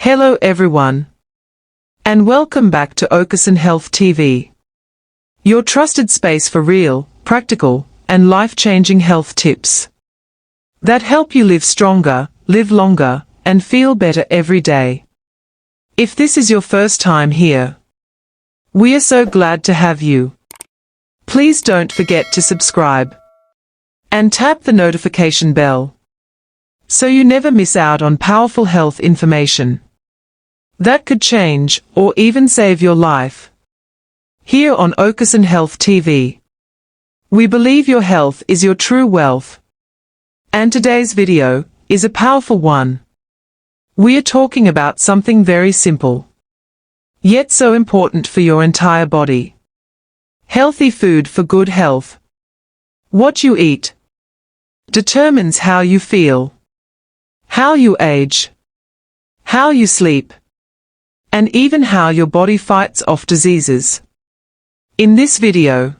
Hello everyone, and welcome back to Okoson Health TV, your trusted space for real, practical, and life-changing health tips that help you live stronger, live longer, and feel better every day. If this is your first time here, we are so glad to have you. Please don't forget to subscribe and tap the notification bell so you never miss out on powerful health information that could change or even save your life. Here on Okoson Health TV, we believe your health is your true wealth. And today's video is a powerful one. We are talking about something very simple, yet so important for your entire body. Healthy food for good health. What you eat determines how you feel, how you age, how you sleep, and even how your body fights off diseases. In this video,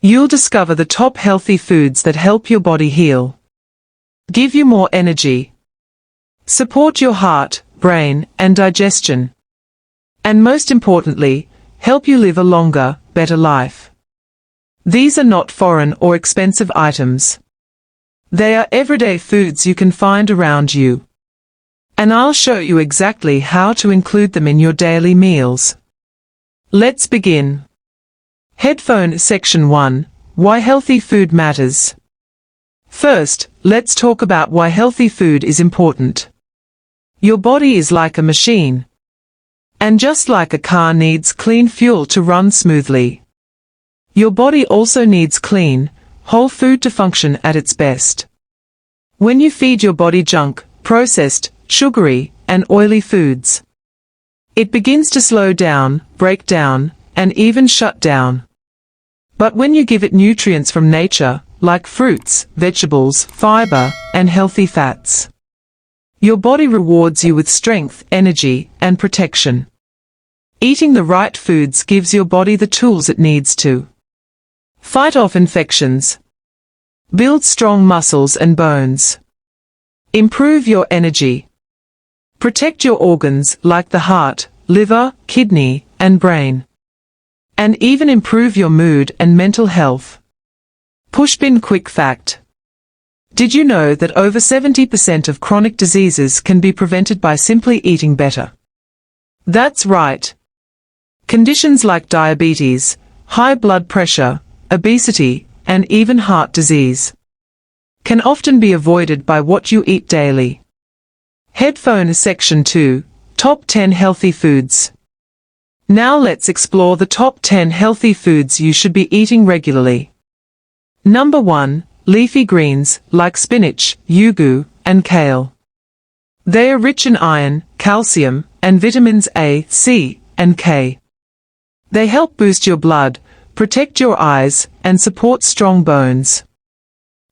you'll discover the top healthy foods that help your body heal, give you more energy, support your heart, brain, and digestion, and most importantly, help you live a longer, better life. These are not foreign or expensive items. They are everyday foods you can find around you. And I'll show you exactly how to include them in your daily meals. Let's begin. Headphone Section 1. Why healthy food matters. First, let's talk about why healthy food is important. Your body is like a machine. And just like a car needs clean fuel to run smoothly, your body also needs clean, whole food to function at its best. When you feed your body junk, processed, sugary, and oily foods, it begins to slow down, break down, and even shut down. But when you give it nutrients from nature, like fruits, vegetables, fiber, and healthy fats, your body rewards you with strength, energy, and protection. Eating the right foods gives your body the tools it needs to fight off infections, build strong muscles and bones, improve your energy, protect your organs like the heart, liver, kidney, and brain, and even improve your mood and mental health. Pushpin quick fact. Did you know that over 70% of chronic diseases can be prevented by simply eating better? That's right. Conditions like diabetes, high blood pressure, obesity, and even heart disease can often be avoided by what you eat daily. Headphone Section 2. Top 10 Healthy Foods. Now let's explore the top 10 healthy foods you should be eating regularly. Number 1. Leafy greens, like spinach, yugu, and kale. They are rich in iron, calcium, and vitamins A, C, and K. They help boost your blood, protect your eyes, and support strong bones.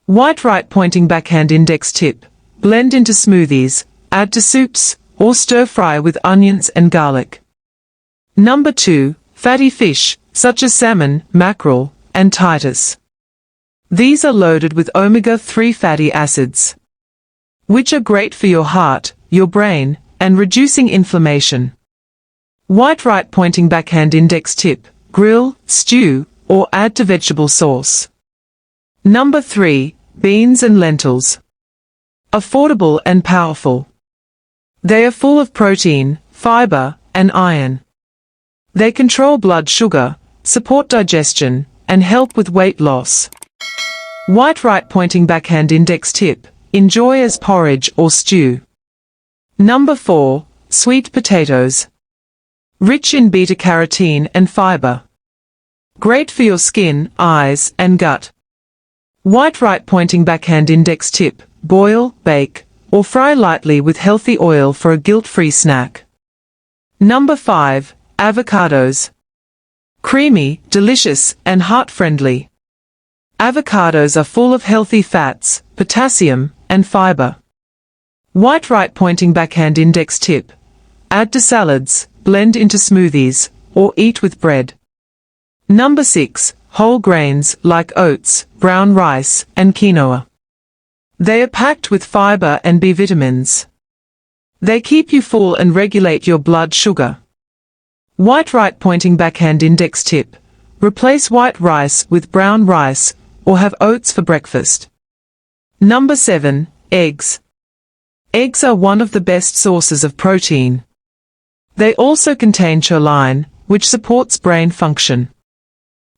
White right pointing backhand index tip. Blend into smoothies, add to soups, or stir-fry with onions and garlic. Number 2. Fatty fish, such as salmon, mackerel, and Titus. These are loaded with omega-3 fatty acids, which are great for your heart, your brain, and reducing inflammation. White right pointing backhand index tip. Grill, stew, or add to vegetable sauce. Number 3. Beans and lentils. Affordable and powerful. They are full of protein, fiber, and iron. They control blood sugar, support digestion, and help with weight loss. White right pointing backhand index tip. Enjoy as porridge or stew. Number 4. Sweet potatoes. Rich in beta-carotene and fiber. Great for your skin, eyes, and gut. White right pointing backhand index tip. Boil, bake, or fry lightly with healthy oil for a guilt-free snack. Number 5. Avocados. Creamy, delicious, and heart-friendly. Avocados are full of healthy fats, potassium, and fiber. White right pointing backhand index tip. Add to salads, blend into smoothies, or eat with bread. Number 6. Whole grains like oats, brown rice, and quinoa. They are packed with fiber and B vitamins. They keep you full and regulate your blood sugar. White right pointing backhand index tip. Replace white rice with brown rice, or have oats for breakfast. Number 7. Eggs. Eggs are one of the best sources of protein. They also contain choline, which supports brain function.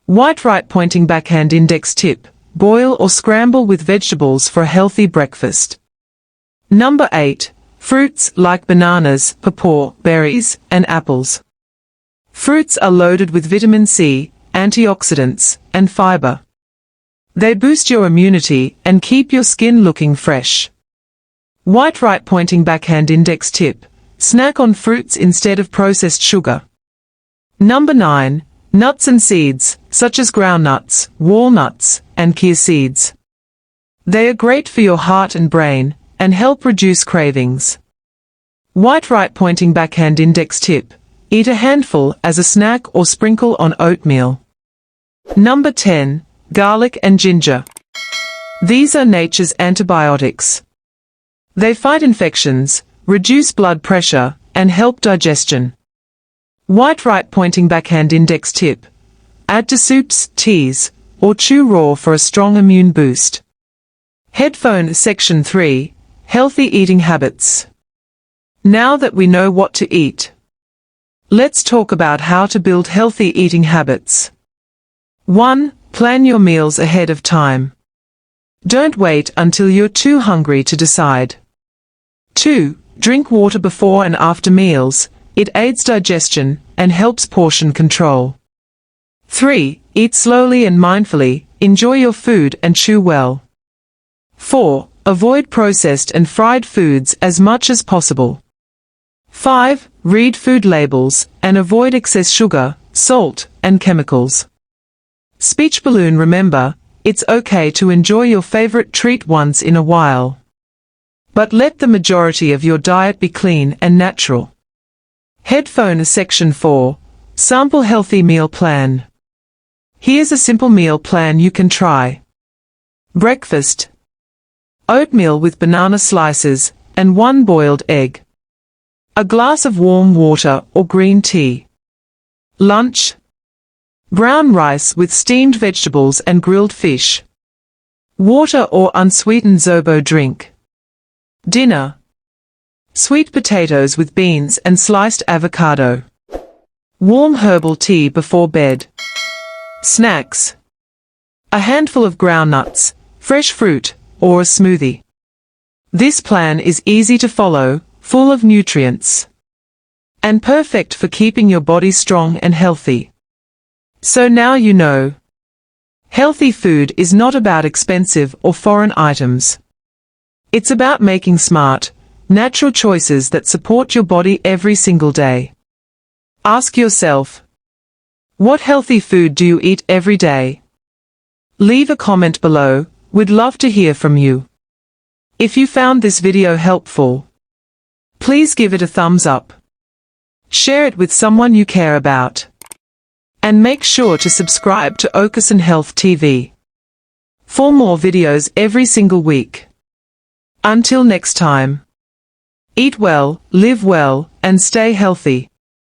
White right pointing backhand index tip. Boil or scramble with vegetables for a healthy breakfast. Number 8. Fruits like bananas, pawpaw, berries, and apples. Fruits are loaded with vitamin C, antioxidants, and fiber. They boost your immunity and keep your skin looking fresh. White right pointing backhand index tip. Snack on fruits instead of processed sugar. Number 9. Nuts and seeds, such as groundnuts, walnuts, and chia seeds. They are great for your heart and brain, and help reduce cravings. White right pointing backhand index tip. Eat a handful as a snack or sprinkle on oatmeal. Number 10. Garlic and ginger. These are nature's antibiotics. They fight infections, reduce blood pressure, and help digestion. White right pointing backhand index tip. Add to soups, teas, or chew raw for a strong immune boost. Headphone Section 3. Healthy eating habits. Now that we know what to eat, let's talk about how to build healthy eating habits. 1. Plan your meals ahead of time. Don't wait until you're too hungry to decide. 2. Drink water before and after meals. It aids digestion and helps portion control. 3. Eat slowly and mindfully. Enjoy your food and chew well. 4. Avoid processed and fried foods as much as possible. 5. Read food labels and avoid excess sugar, salt, and chemicals. Speech balloon. Remember, it's okay to enjoy your favorite treat once in a while. But let the majority of your diet be clean and natural. Headphone Section 4. Sample healthy meal plan. Here's a simple meal plan you can try. Breakfast. Oatmeal with banana slices and 1 boiled egg. A glass of warm water or green tea. Lunch. Brown rice with steamed vegetables and grilled fish. Water or unsweetened zobo drink. Dinner. Sweet potatoes with beans and sliced avocado. Warm herbal tea before bed. Snacks. A handful of groundnuts, fresh fruit, or a smoothie. This plan is easy to follow, full of nutrients, and perfect for keeping your body strong and healthy. So now you know. Healthy food is not about expensive or foreign items. It's about making smart, natural choices that support your body every single day. Ask yourself, what healthy food do you eat every day? Leave a comment below, we'd love to hear from you. If you found this video helpful, please give it a thumbs up. Share it with someone you care about. And make sure to subscribe to Okoson Health TV for more videos every single week. Until next time. Eat well, live well, and stay healthy.